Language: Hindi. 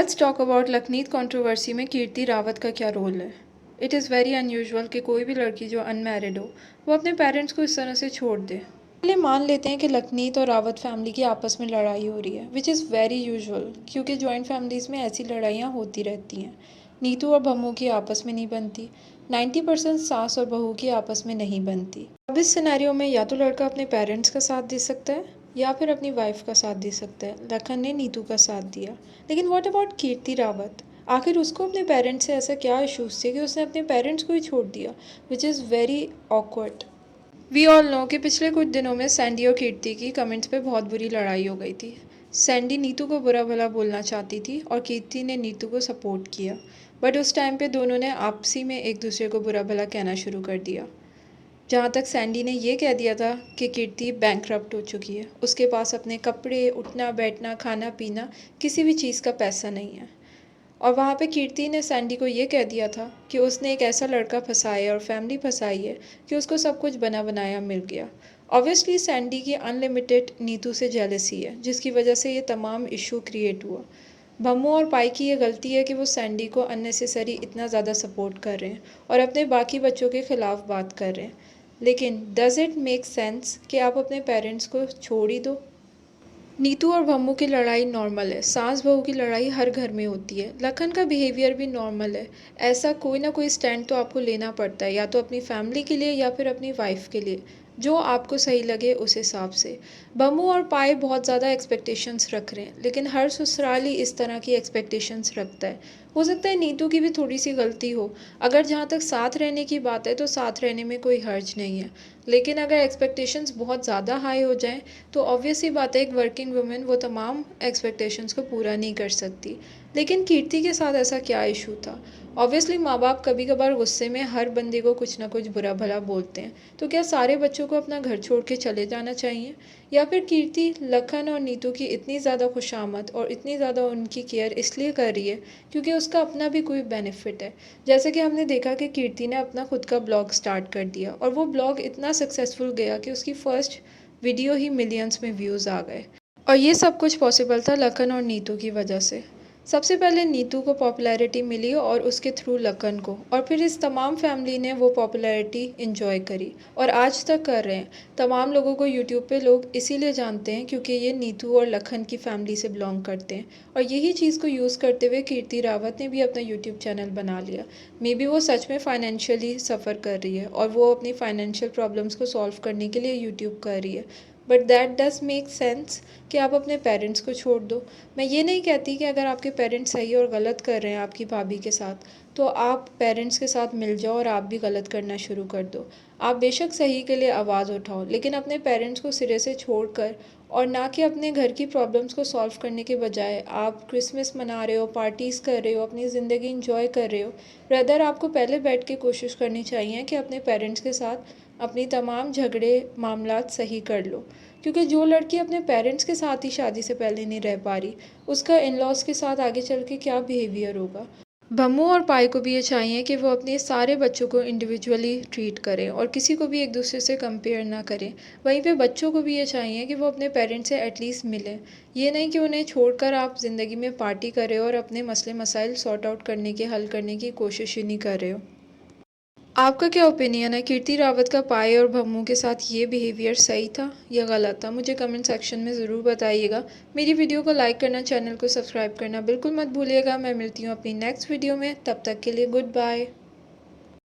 Let's talk about Lakhneet controversy में कीर्ति रावत का क्या रोल है। इट इज़ वेरी अनयूजुअल कि कोई भी लड़की जो अनमैरिड हो वो अपने पेरेंट्स को इस तरह से छोड़ दे। पहले मान लेते हैं कि लखनीत और रावत फैमिली की आपस में लड़ाई हो रही है, विच इज़ वेरी यूजुअल क्योंकि जॉइंट फैमिलीज़ में ऐसी लड़ाइयाँ होती रहती हैं। नीतू और भम्मू की आपस में नहीं बनती। 90% सास और बहू की आपस में नहीं बनती। अब इस सिनेरियो में या तो लड़का अपने पेरेंट्स का साथ दे सकता है या फिर अपनी वाइफ का साथ दे सकता है। लखन ने नीतू का साथ दिया, लेकिन व्हाट अबाउट कीर्ति रावत? आखिर उसको अपने पेरेंट्स से ऐसा क्या इशूज़ थे कि उसने अपने पेरेंट्स को ही छोड़ दिया, which is very awkward. We all know कि पिछले कुछ दिनों में सैंडी और कीर्ति की कमेंट्स पे बहुत बुरी लड़ाई हो गई थी। सैंडी नीतू को बुरा भला बोलना चाहती थी और कीर्ति ने नीतू को सपोर्ट किया, बट उस टाइम पे दोनों ने आपसी में एक दूसरे को बुरा भला कहना शुरू कर दिया। जहाँ तक सैंडी ने ये कह दिया था कि कीर्ति बैंकरप्ट हो चुकी है, उसके पास अपने कपड़े, उठना बैठना, खाना पीना, किसी भी चीज़ का पैसा नहीं है। और वहाँ पे कीर्ति ने सैंडी को ये कह दिया था कि उसने एक ऐसा लड़का फंसाया है और फैमिली फंसाई है कि उसको सब कुछ बना बनाया मिल गया। ऑब्वियसली सैंडी की अनलिमिटेड नीतू से जेलसी है, जिसकी वजह से ये तमाम इशू क्रिएट हुआ। भम्मू और पाई की ये गलती है कि वो सैंडी को अननेसेसरी इतना ज़्यादा सपोर्ट कर रहे हैं और अपने बाकी बच्चों के ख़िलाफ़ बात कर रहे हैं। लेकिन डज़ इट मेक सेंस कि आप अपने पेरेंट्स को छोड़ ही दो? नीतू और भम्मू की लड़ाई नॉर्मल है, सास बहू की लड़ाई हर घर में होती है। लखन का बिहेवियर भी नॉर्मल है। ऐसा कोई ना कोई स्टैंड तो आपको लेना पड़ता है, या तो अपनी फैमिली के लिए या फिर अपनी वाइफ के लिए, जो आपको सही लगे उस हिसाब से। भम्मू और पाए बहुत ज़्यादा एक्सपेक्टेशंस रख रहे हैं, लेकिन हर ससुराल ही इस तरह की एक्सपेक्टेशंस रखता है। हो सकता है नीतू की भी थोड़ी सी गलती हो। अगर जहाँ तक साथ रहने की बात है तो साथ रहने में कोई हर्ज नहीं है, लेकिन अगर एक्सपेक्टेशंस बहुत ज़्यादा हाई हो जाएं तो ऑब्वियस ही बात है, एक वर्किंग वुमेन वो तमाम एक्सपेक्टेशंस को पूरा नहीं कर सकती। लेकिन कीर्ति के साथ ऐसा क्या इशू था? ऑब्वियसली माँ बाप कभी कभार गुस्से में हर बंदे को कुछ ना कुछ बुरा भला बोलते हैं, तो क्या सारे बच्चों को अपना घर छोड़ के चले जाना चाहिए? या फिर कीर्ति लखन और नीतू की इतनी ज़्यादा खुशामद और इतनी ज़्यादा उनकी केयर इसलिए कर रही है क्योंकि उसका अपना भी कोई बेनिफिट है? जैसे कि हमने देखा कि कीर्ति ने अपना खुद का ब्लॉग स्टार्ट कर दिया और वो ब्लॉग इतना सक्सेसफुल गया कि उसकी फर्स्ट वीडियो ही मिलियंस में व्यूज़ आ गए। और ये सब कुछ पॉसिबल था लखन और नीतू की वजह से। सबसे पहले नीतू को पॉपुलैरिटी मिली और उसके थ्रू लखन को, और फिर इस तमाम फैमिली ने वो पॉपुलैरिटी इन्जॉय करी और आज तक कर रहे हैं। तमाम लोगों को यूट्यूब पे लोग इसीलिए जानते हैं क्योंकि ये नीतू और लखन की फैमिली से बिलोंग करते हैं। और यही चीज़ को यूज़ करते हुए कीर्ति रावत ने भी अपना यूट्यूब चैनल बना लिया। मे बी वो सच में फ़ाइनेंशियली सफ़र कर रही है और वो अपनी फ़ाइनेंशियल प्रॉब्लम्स को सॉल्व करने के लिए यूट्यूब कर रही है, but that does make sense कि आप अपने पेरेंट्स को छोड़ दो। मैं ये नहीं कहती कि अगर आपके पेरेंट्स सही और गलत कर रहे हैं आपकी भाभी के साथ, तो आप पेरेंट्स के साथ मिल जाओ और आप भी गलत करना शुरू कर दो। आप बेशक सही के लिए आवाज़ उठाओ, लेकिन अपने पेरेंट्स को सिरे से छोड़कर, और ना कि अपने घर की प्रॉब्लम्स को सॉल्व करने के बजाय आप क्रिसमस मना रहे हो, पार्टीज़ कर रहे हो, अपनी ज़िंदगी इंजॉय कर रहे हो। रदर आपको पहले बैठ के कोशिश करनी चाहिए कि अपने पेरेंट्स के साथ अपनी तमाम झगड़े मामलात सही कर लो, क्योंकि जो लड़की अपने पेरेंट्स के साथ ही शादी से पहले नहीं रह पा रही, उसका इन लॉज के साथ आगे चल के क्या बिहेवियर होगा। भम्मू और पाई को भी ये चाहिए कि वो अपने सारे बच्चों को इंडिविजुअली ट्रीट करें और किसी को भी एक दूसरे से कंपेयर ना करें। वहीं पे बच्चों को भी ये चाहिए कि वो अपने पेरेंट्स से एटलीस्ट मिलें। ये नहीं कि उन्हें छोड़कर आप ज़िंदगी में पार्टी कर रहे हो और अपने मसले मसाइल सॉर्ट आउट करने के, हल करने की कोशिश ही नहीं कर रहे हो। आपका क्या ओपिनियन है, कीर्ति रावत का पाए और भम्मू के साथ ये बिहेवियर सही था या गलत था? मुझे कमेंट सेक्शन में ज़रूर बताइएगा। मेरी वीडियो को लाइक करना, चैनल को सब्सक्राइब करना बिल्कुल मत भूलिएगा। मैं मिलती हूँ अपनी नेक्स्ट वीडियो में, तब तक के लिए गुड बाय।